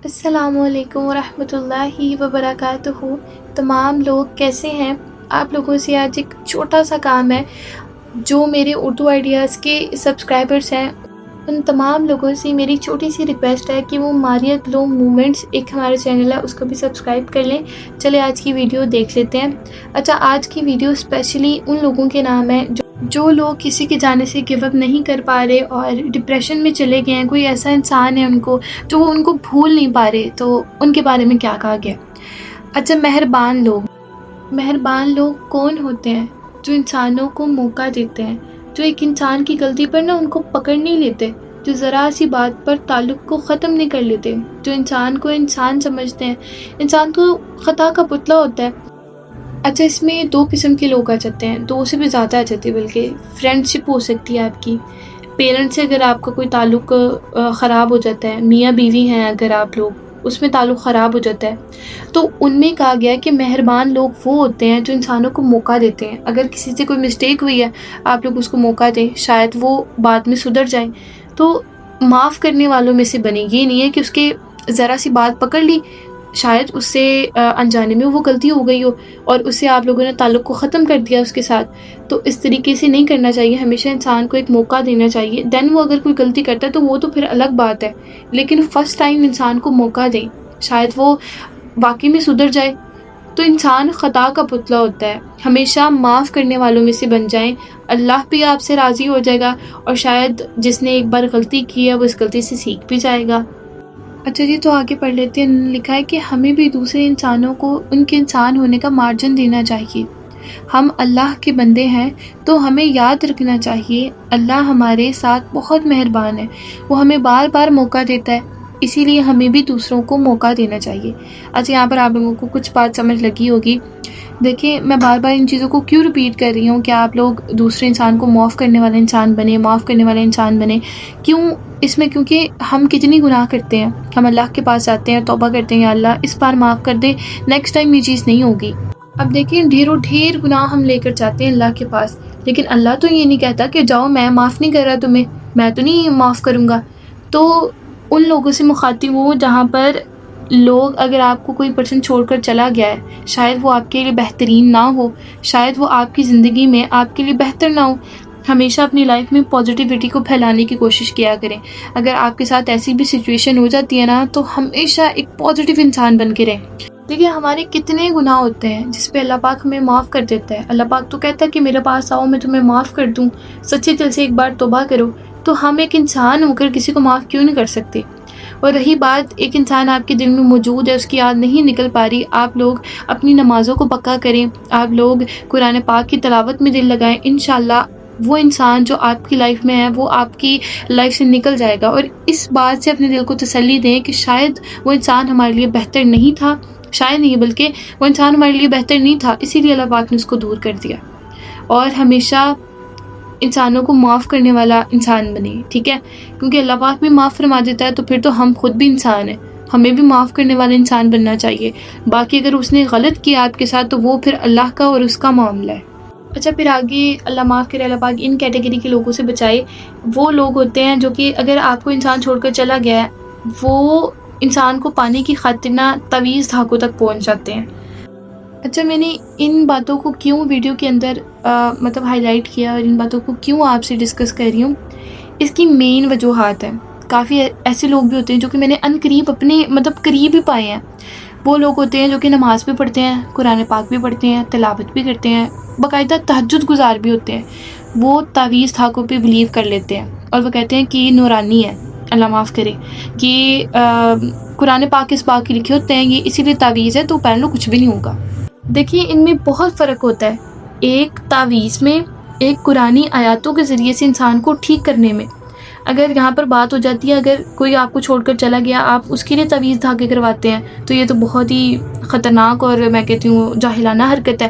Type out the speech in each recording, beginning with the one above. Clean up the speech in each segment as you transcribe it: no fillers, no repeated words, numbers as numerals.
السلام علیکم ورحمۃ اللہ وبرکاتہ۔ تمام لوگ کیسے ہیں؟ آپ لوگوں سے آج ایک چھوٹا سا کام ہے۔ جو میرے اردو آئیڈیاز کے سبسکرائبرز ہیں ان تمام لوگوں سے میری چھوٹی سی ریکویسٹ ہے کہ وہ ماریا گلو مومنٹس ایک ہمارا چینل ہے، اس کو بھی سبسکرائب کر لیں۔ چلے آج کی ویڈیو دیکھ لیتے ہیں۔ اچھا، آج کی ویڈیو اسپیشلی ان لوگوں کے نام ہے جو لوگ کسی کے جانے سے گیو اپ نہیں کر پا رہے اور ڈپریشن میں چلے گئے ہیں۔ کوئی ایسا انسان ہے ان کو جو وہ ان کو بھول نہیں پا رہے، تو ان کے بارے میں کیا کہا گیا۔ اچھا، مہربان لوگ کون ہوتے ہیں؟ جو انسانوں کو موقع دیتے ہیں، جو ایک انسان کی غلطی پر ان کو پکڑ نہیں لیتے، جو ذرا سی بات پر تعلق کو ختم نہیں کر لیتے، جو انسان کو انسان سمجھتے ہیں، انسان تو خطا کا پتلا ہوتا ہے۔ اچھا، اس میں دو قسم کے لوگ آ جاتے ہیں، دو سے بھی زیادہ آ جاتے ہیں، بلکہ فرینڈ شپ ہو سکتی ہے آپ کی، پیرنٹ سے اگر آپ کا کوئی تعلق خراب ہو جاتا ہے، میاں بیوی ہیں اگر آپ لوگ، اس میں تعلق خراب ہو جاتا ہے، تو ان میں کہا گیا ہے کہ مہربان لوگ وہ ہوتے ہیں جو انسانوں کو موقع دیتے ہیں۔ اگر کسی سے کوئی مسٹیک ہوئی ہے، آپ لوگ اس کو موقع دیں، شاید وہ بعد میں سدھر جائیں، تو معاف کرنے والوں میں سے بنے۔ یہ نہیں ہے کہ اس کے ذرا سی بات پکڑ لی، شاید اس سے انجانے میں وہ غلطی ہو گئی ہو اور اس سے آپ لوگوں نے تعلق کو ختم کر دیا اس کے ساتھ، تو اس طریقے سے نہیں کرنا چاہیے۔ ہمیشہ انسان کو ایک موقع دینا چاہیے، دین وہ اگر کوئی غلطی کرتا ہے تو وہ تو پھر الگ بات ہے، لیکن فرسٹ ٹائم انسان کو موقع دیں، شاید وہ واقعی میں سدھر جائے۔ تو انسان خطا کا پتلا ہوتا ہے، ہمیشہ معاف کرنے والوں میں سے بن جائیں، اللہ بھی آپ سے راضی ہو جائے گا، اور شاید جس نے ایک بار غلطی کی ہے وہ اس غلطی سے سیکھ بھی جائے گا۔ اچھا جی، تو آگے پڑھ لیتے ہیں۔ انہوں نے لکھا ہے کہ ہمیں بھی دوسرے انسانوں کو ان کے انسان ہونے کا مارجن دینا چاہیے۔ ہم اللہ کے بندے ہیں تو ہمیں یاد رکھنا چاہیے اللہ ہمارے ساتھ بہت مہربان ہے، وہ ہمیں بار بار موقع دیتا ہے، اسی لیے ہمیں بھی دوسروں کو موقع دینا چاہیے۔ اچھا، یہاں پر آپ لوگوں کو کچھ بات سمجھ لگی ہوگی۔ دیکھیں، میں بار بار ان چیزوں کو کیوں ریپیٹ کر رہی ہوں کہ آپ لوگ دوسرے انسان کو معاف کرنے والے انسان بنے، معاف کرنے والے انسان بنے۔ کیوں؟ اس میں کیونکہ ہم کتنی گناہ کرتے ہیں، ہم اللہ کے پاس جاتے ہیں، توبہ کرتے ہیں، یا اللہ اس بار معاف کر دے، نیکسٹ ٹائم یہ چیز نہیں ہوگی۔ اب دیکھیں، ڈھیر گناہ ہم لے کر جاتے ہیں اللہ کے پاس، لیکن اللہ تو یہ نہیں کہتا کہ جاؤ میں معاف نہیں کر رہا تمہیں، میں تو نہیں معاف کروں گا۔ تو ان لوگوں سے مخاطب ہو جہاں پر لوگ، اگر آپ کو کوئی پرسن چھوڑ کر چلا گیا ہے، شاید وہ آپ کے لیے بہترین نہ ہو، شاید وہ آپ کی زندگی میں آپ کے لیے بہتر نہ ہو، ہمیشہ اپنی لائف میں پازیٹیوٹی کو پھیلانے کی کوشش کیا کریں۔ اگر آپ کے ساتھ ایسی بھی سچویشن ہو جاتی ہے نا، تو ہمیشہ ایک پازیٹیو انسان بن کے رہیں۔ دیکھیے، ہمارے کتنے گناہ ہوتے ہیں جس پہ اللہ پاک ہمیں معاف کر دیتا ہے۔ اللہ پاک تو کہتا ہے کہ میرے پاس آؤ، میں تمہیں معاف کر دوں، سچے دل سے ایک بار توبہ کرو۔ تو ہم ایک انسان ہو کر کسی کو معاف کیوں نہیں کر سکتے؟ اور رہی بات، ایک انسان آپ کے دل میں موجود ہے، اس کی یاد نہیں نکل پا رہی، آپ لوگ اپنی نمازوں کو پکا کریں، آپ لوگ قرآن پاک کی تلاوت میں دل لگائیں، انشاءاللہ وہ انسان جو آپ کی لائف میں ہے وہ آپ کی لائف سے نکل جائے گا۔ اور اس بات سے اپنے دل کو تسلی دیں کہ شاید وہ انسان ہمارے لیے بہتر نہیں تھا، شاید نہیں بلکہ وہ انسان ہمارے لیے بہتر نہیں تھا، اسی لیے اللہ پاک نے اس کو دور کر دیا۔ اور ہمیشہ انسانوں کو معاف کرنے والا انسان بنے، ٹھیک ہے؟ کیونکہ اللہ پاک بھی معاف فرما دیتا ہے، تو پھر تو ہم خود بھی انسان ہیں، ہمیں بھی معاف کرنے والا انسان بننا چاہیے۔ باقی اگر اس نے غلط کیا آپ کے ساتھ تو وہ پھر اللہ کا اور اس کا معاملہ ہے۔ اچھا، پھر آگے اللہ معاف کرے، اللہ پاک ان کیٹیگری کے لوگوں سے بچائے۔ وہ لوگ ہوتے ہیں جو کہ اگر آپ کو انسان چھوڑ کر چلا گیا ہے، وہ انسان کو پانے کی خاطر نہ تویز دھاگوں تک پہنچ جاتے ہیں۔ اچھا، میں نے ان باتوں کو کیوں ویڈیو کے اندر ہائی لائٹ کیا اور ان باتوں کو کیوں آپ سے ڈسکس کر رہی ہوں، اس کی مین وجوہات ہیں۔ کافی ایسے لوگ بھی ہوتے ہیں جو کہ میں نے ان قریب اپنے قریب ہی پائے ہیں۔ وہ لوگ ہوتے ہیں جو کہ نماز بھی پڑھتے ہیں، قرآن پاک بھی پڑھتے ہیں، تلاوت بھی کرتے ہیں، باقاعدہ تہجد گزار بھی ہوتے ہیں۔ وہ تعویذ دھاگوں پہ بلیو کر لیتے ہیں اور وہ کہتے ہیں کہ یہ نورانی ہے، اللہ معاف کرے، کہ قرآن پاک اس بات کے لکھے ہوتے ہیں، یہ اسی لیے تعویذ ہے تو پہن لو، کچھ بھی نہیں ہوگا۔ دیکھیے، ان میں بہت فرق ہوتا ہے، ایک تعویذ میں، ایک قرآنی آیاتوں کے ذریعے سے انسان کو ٹھیک کرنے میں۔ اگر یہاں پر بات ہو جاتی ہے، اگر کوئی آپ کو چھوڑ کر چلا گیا، آپ اس کے لیے تعویذ دھاگے کرواتے ہیں، تو یہ تو بہت ہی خطرناک اور میں کہتی ہوں جاہلانہ حرکت ہے۔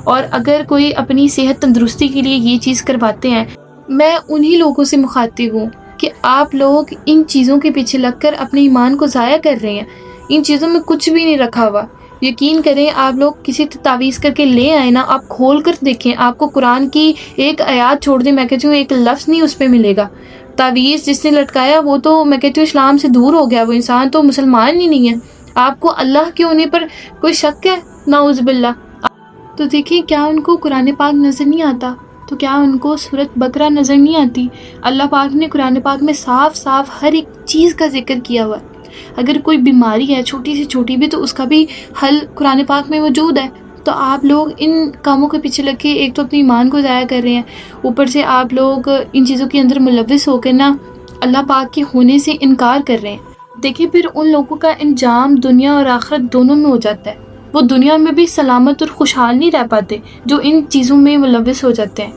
اور اگر کوئی اپنی صحت تندرستی کے لیے یہ چیز کرواتے ہیں، میں انہی لوگوں سے مخاطب ہوں کہ آپ لوگ ان چیزوں کے پیچھے لگ کر اپنے ایمان کو ضائع کر رہے ہیں۔ ان چیزوں میں کچھ بھی نہیں رکھا ہوا، یقین کریں، آپ لوگ کسی تعویذ کر کے لے آئے نا، آپ کھول کر دیکھیں، آپ کو قرآن کی ایک آیات چھوڑ دیں، میں کہتی ہوں ایک لفظ نہیں اس پہ ملے گا۔ تعویذ جس نے لٹکایا وہ تو میں کہتی ہوں اسلام سے دور ہو گیا، وہ انسان تو مسلمان ہی نہیں ہے۔ آپ کو اللہ کے ہونے پر کوئی شک ہے؟ نعوذ باللہ۔ تو دیکھیں کیا ان کو قرآن پاک نظر نہیں آتا؟ تو کیا ان کو سورۃ بقرہ نظر نہیں آتی؟ اللہ پاک نے قرآن پاک میں صاف صاف ہر ایک چیز کا ذکر کیا ہوا ہے۔ اگر کوئی بیماری ہے چھوٹی سے چھوٹی بھی تو اس کا بھی حل قرآن پاک میں موجود ہے۔ تو آپ لوگ ان کاموں کے پیچھے لگ کے ایک تو اپنی ایمان کو ضائع کر رہے ہیں، اوپر سے آپ لوگ ان چیزوں کے اندر ملوث ہو کر نا اللہ پاک کے ہونے سے انکار کر رہے ہیں۔ دیکھیں پھر ان لوگوں کا انجام دنیا اور آخرت دونوں میں ہو جاتا ہے۔ وہ دنیا میں بھی سلامت اور خوشحال نہیں رہ پاتے جو ان چیزوں میں ملوث ہو جاتے ہیں۔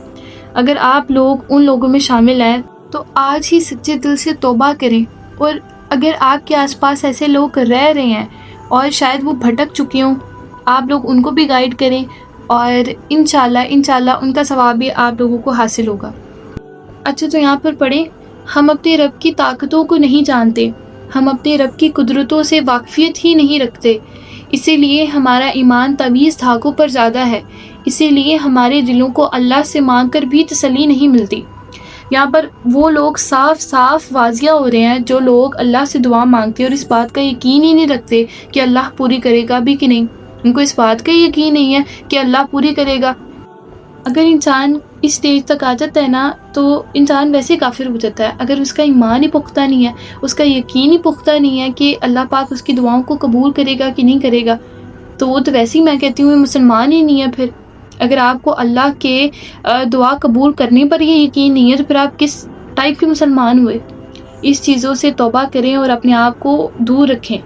اگر آپ لوگ ان لوگوں میں شامل ہیں تو آج ہی سچے دل سے توبہ کریں، اور اگر آپ کے آس پاس ایسے لوگ رہ رہے ہیں اور شاید وہ بھٹک چکے ہوں، آپ لوگ ان کو بھی گائیڈ کریں، اور انشاءاللہ ان کا ثواب بھی آپ لوگوں کو حاصل ہوگا۔ اچھا تو یہاں پر پڑھیں، ہم اپنے رب کی طاقتوں کو نہیں جانتے، ہم اپنے رب کی قدرتوں سے واقفیت ہی نہیں رکھتے، اسی لیے ہمارا ایمان تعویذ دھاگوں پر زیادہ ہے، اسی لیے ہمارے دلوں کو اللہ سے مانگ کر بھی تسلی نہیں ملتی۔ یہاں پر وہ لوگ صاف صاف واضح ہو رہے ہیں جو لوگ اللہ سے دعا مانگتے ہیں اور اس بات کا یقین ہی نہیں رکھتے کہ اللہ پوری کرے گا بھی کہ نہیں۔ ان کو اس بات کا یقین نہیں ہے کہ اللہ پوری کرے گا۔ اگر انسان اس اسٹیج تک آ جاتا ہے نا تو انسان ویسے کافر ہو جاتا ہے۔ اگر اس کا ایمان ہی پختہ نہیں ہے، اس کا یقین ہی پختہ نہیں ہے کہ اللہ پاک اس کی دعاؤں کو قبول کرے گا کہ نہیں کرے گا، تو وہ تو ویسے ہی میں کہتی ہوں مسلمان ہی نہیں ہے۔ پھر اگر آپ کو اللہ کے دعا قبول کرنے پر یہ یقین نہیں ہے تو پھر آپ کس ٹائپ کے مسلمان ہوئے؟ اس چیزوں سے توبہ کریں اور اپنے آپ کو دور رکھیں۔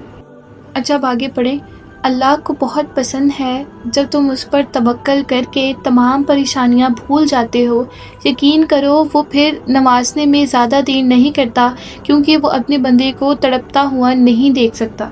اچھا اب آگے پڑھیں، اللہ کو بہت پسند ہے جب تم اس پر توکل کر کے تمام پریشانیاں بھول جاتے ہو۔ یقین کرو وہ پھر نوازنے میں زیادہ دیر نہیں کرتا، کیونکہ وہ اپنے بندے کو تڑپتا ہوا نہیں دیکھ سکتا۔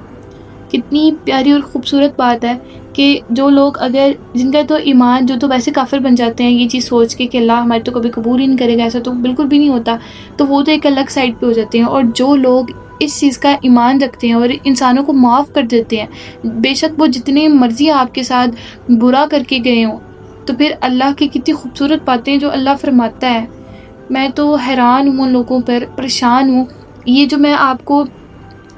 کتنی پیاری اور خوبصورت بات ہے کہ جو لوگ اگر جن کا تو ایمان جو تو ویسے کافر بن جاتے ہیں یہ چیز سوچ کے کہ اللہ ہمارے تو کبھی قبول ہی نہیں کرے گا، ایسا تو بالکل بھی نہیں ہوتا، تو وہ تو ایک الگ سائڈ پہ ہو جاتے ہیں۔ اور جو لوگ اس چیز کا ایمان رکھتے ہیں اور انسانوں کو معاف کر دیتے ہیں، بے شک وہ جتنے مرضی آپ کے ساتھ برا کر کے گئے ہوں، تو پھر اللہ کی کتنی خوبصورت باتیں جو اللہ فرماتا ہے۔ میں تو حیران ہوں ان لوگوں پر، پریشان ہوں۔ یہ جو میں آپ کو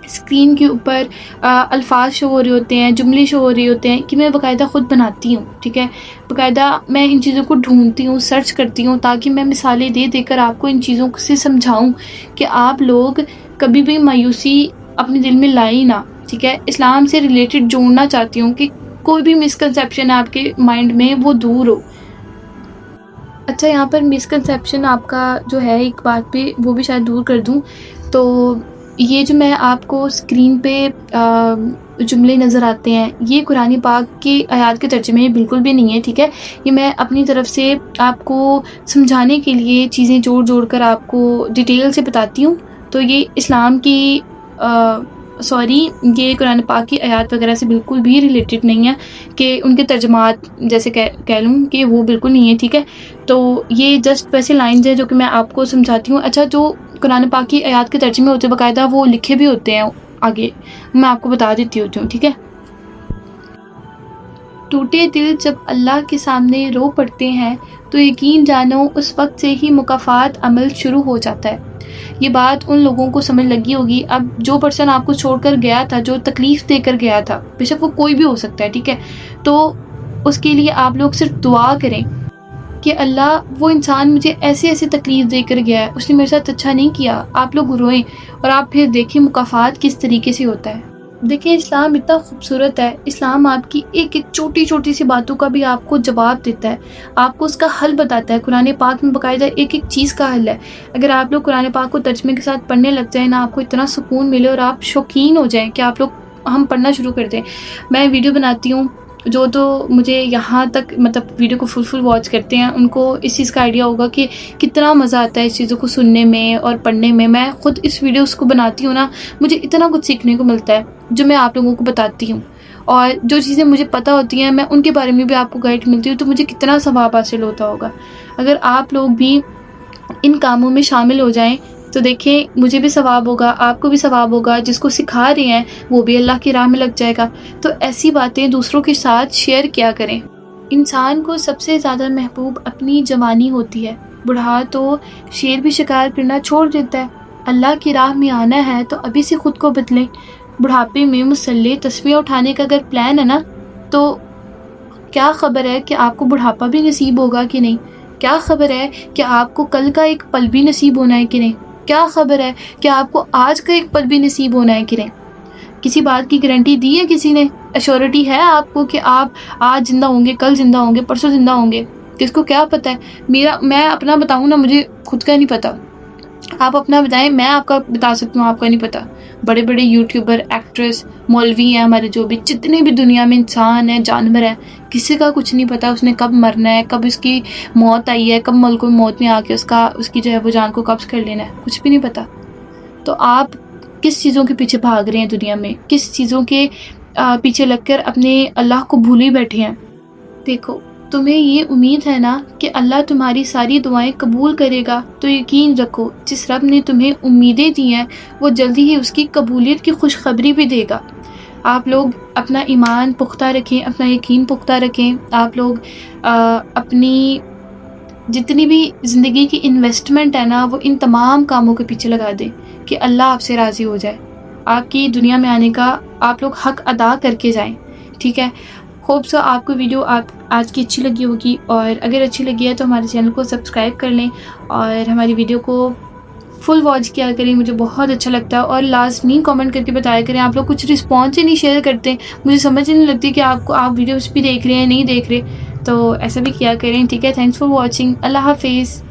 اسکرین کے اوپر الفاظ شو ہو رہے ہوتے ہیں، جملے شو ہو رہے ہوتے ہیں، کہ میں باقاعدہ خود بناتی ہوں، ٹھیک ہے، باقاعدہ میں ان چیزوں کو ڈھونڈتی ہوں، سرچ کرتی ہوں، تاکہ میں مثالیں دے دے کر آپ کو ان چیزوں سے سمجھاؤں کہ آپ لوگ کبھی بھی مایوسی اپنے دل میں لائیں نہ، ٹھیک ہے۔ اسلام سے ریلیٹڈ جوڑنا چاہتی ہوں کہ کوئی بھی مسکنسیپشن آپ کے مائنڈ میں وہ دور ہو۔ اچھا یہاں پر مسکنسیپشن آپ کا جو ہے ایک بات پہ وہ بھی شاید دور کر دوں، تو یہ جو میں آپ کو اسکرین پہ جملے نظر آتے ہیں یہ قرآن پاک کی آیات کے ترجمے بالکل بھی نہیں ہے، ٹھیک ہے۔ یہ میں اپنی طرف سے آپ کو سمجھانے کے لیے چیزیں جوڑ جوڑ کر آپ کو ڈیٹیل سے بتاتی ہوں، تو یہ اسلام کی یہ قرآن پاک کی آیات وغیرہ سے بالکل بھی ریلیٹڈ نہیں ہے کہ ان کے ترجمات جیسے کہہ لوں کہ وہ بالکل نہیں ہے، ٹھیک ہے۔ تو یہ جسٹ ویسے لائنز ہیں جو کہ میں آپ کو سمجھاتی ہوں۔ اچھا جو قرآن پاک کی آیات کے ترجمے ہوتے ہیں باقاعدہ وہ لکھے بھی ہوتے ہیں آگے، میں آپ کو بتا دیتی ہوتی ہوں، ٹھیک ہے۔ ٹوٹے دل جب اللہ کے سامنے رو پڑتے ہیں تو یقین جانو اس وقت سے ہی مکافات عمل شروع ہو جاتا ہے۔ یہ بات ان لوگوں کو سمجھ لگی ہوگی۔ اب جو پرسن آپ کو چھوڑ کر گیا تھا، جو تکلیف دے کر گیا تھا، بے شک وہ کوئی بھی ہو سکتا ہے، ٹھیک ہے، تو اس کے لیے آپ لوگ صرف دعا کریں کہ اللہ وہ انسان مجھے ایسے ایسے تکلیف دے کر گیا ہے، اس نے میرے ساتھ اچھا نہیں کیا۔ آپ لوگ روئیں اور آپ پھر دیکھیں مکافات کس طریقے سے ہوتا ہے۔ دیکھیں اسلام اتنا خوبصورت ہے، اسلام آپ کی ایک ایک چھوٹی چھوٹی سی باتوں کا بھی آپ کو جواب دیتا ہے، آپ کو اس کا حل بتاتا ہے۔ قرآن پاک میں باقاعدہ ایک ایک چیز کا حل ہے۔ اگر آپ لوگ قرآن پاک کو ترجمے کے ساتھ پڑھنے لگ جائیں نا، آپ کو اتنا سکون ملے اور آپ شوقین ہو جائیں کہ آپ لوگ ہم پڑھنا شروع کر دیں۔ میں ویڈیو بناتی ہوں، جو تو مجھے یہاں تک مطلب ویڈیو کو فل واچ کرتے ہیں ان کو اس چیز کا آئیڈیا ہوگا کہ کتنا مزہ آتا ہے اس چیزوں کو سننے میں اور پڑھنے میں۔ میں خود اس ویڈیوز کو بناتی ہوں نا، مجھے اتنا کچھ سیکھنے کو ملتا ہے جو میں آپ لوگوں کو بتاتی ہوں، اور جو چیزیں مجھے پتہ ہوتی ہیں میں ان کے بارے میں بھی آپ کو گائیڈ ملتی ہوں، تو مجھے کتنا ثواب حاصل ہوتا ہوگا۔ اگر آپ لوگ بھی ان کاموں میں شامل ہو جائیں تو دیکھیں مجھے بھی ثواب ہوگا، آپ کو بھی ثواب ہوگا، جس کو سکھا رہے ہیں وہ بھی اللہ کی راہ میں لگ جائے گا۔ تو ایسی باتیں دوسروں کے ساتھ شیئر کیا کریں۔ انسان کو سب سے زیادہ محبوب اپنی جوانی ہوتی ہے، بوڑھا تو شیر بھی شکار کرنا چھوڑ دیتا ہے۔ اللہ کی راہ میں آنا ہے تو ابھی سے خود کو بدلیں۔ بڑھاپے میں مسلح تسبیح اٹھانے کا اگر پلان ہے نا، تو کیا خبر ہے کہ آپ کو بڑھاپا بھی نصیب ہوگا کہ نہیں؟ کیا خبر ہے کہ آپ کو کل کا ایک پل بھی نصیب ہونا ہے کہ نہیں؟ کیا خبر ہے کہ آپ کو آج کا ایک پل بھی نصیب ہونا ہے کہ نہیں؟ کسی بات کی گارنٹی دی ہے کسی نے؟ ایشورٹی ہے آپ کو کہ آپ آج زندہ ہوں گے، کل زندہ ہوں گے، پرسوں زندہ ہوں گے؟ کس کو کیا پتہ ہے؟ میں اپنا بتاؤں نا، مجھے خود کا نہیں پتہ۔ آپ اپنا بتائیں، میں آپ کا بتا سکتی ہوں، آپ کا نہیں پتہ۔ بڑے بڑے یوٹیوبر، ایکٹریس، مولوی ہیں ہمارے، جو بھی جتنے بھی دنیا میں انسان ہیں، جانور ہیں، کسی کا کچھ نہیں پتہ اس نے کب مرنا ہے، کب اس کی موت آئی ہے، کب ملک موت میں آ کے اس کی جو ہے وہ جان کو قبض کر لینا ہے، کچھ بھی نہیں پتہ۔ تو آپ کس چیزوں کے پیچھے بھاگ رہے ہیں دنیا میں؟ کس چیزوں کے پیچھے لگ کر اپنے اللہ کو بھولے بیٹھے ہیں؟ دیکھو، تمہیں یہ امید ہے نا کہ اللہ تمہاری ساری دعائیں قبول کرے گا، تو یقین رکھو جس رب نے تمہیں امیدیں دی ہیں وہ جلدی ہی اس کی قبولیت کی خوشخبری بھی دے گا۔ آپ لوگ اپنا ایمان پختہ رکھیں، اپنا یقین پختہ رکھیں۔ آپ لوگ اپنی جتنی بھی زندگی کی انویسٹمنٹ ہے نا، وہ ان تمام کاموں کے پیچھے لگا دیں کہ اللہ آپ سے راضی ہو جائے، آپ کی دنیا میں آنے کا آپ لوگ حق ادا کر کے جائیں، ٹھیک ہے؟ ہوپ سو آپ کو ویڈیو آج کی اچھی لگی ہوگی، اور اگر اچھی لگی ہے تو ہمارے چینل کو سبسکرائب کر لیں اور ہماری ویڈیو کو فل واچ کیا کریں، مجھے بہت اچھا لگتا ہے۔ اور لازمی کامنٹ کر کے بتایا کریں، آپ لوگ کچھ رسپانس ہی نہیں شیئر کرتے، مجھے سمجھ ہی نہیں لگتی کہ آپ ویڈیوز بھی دیکھ رہے ہیں نہیں دیکھ رہے، تو ایسا بھی کیا کریں، ٹھیک ہے؟ تھینکس فار واچنگ، اللہ حافظ۔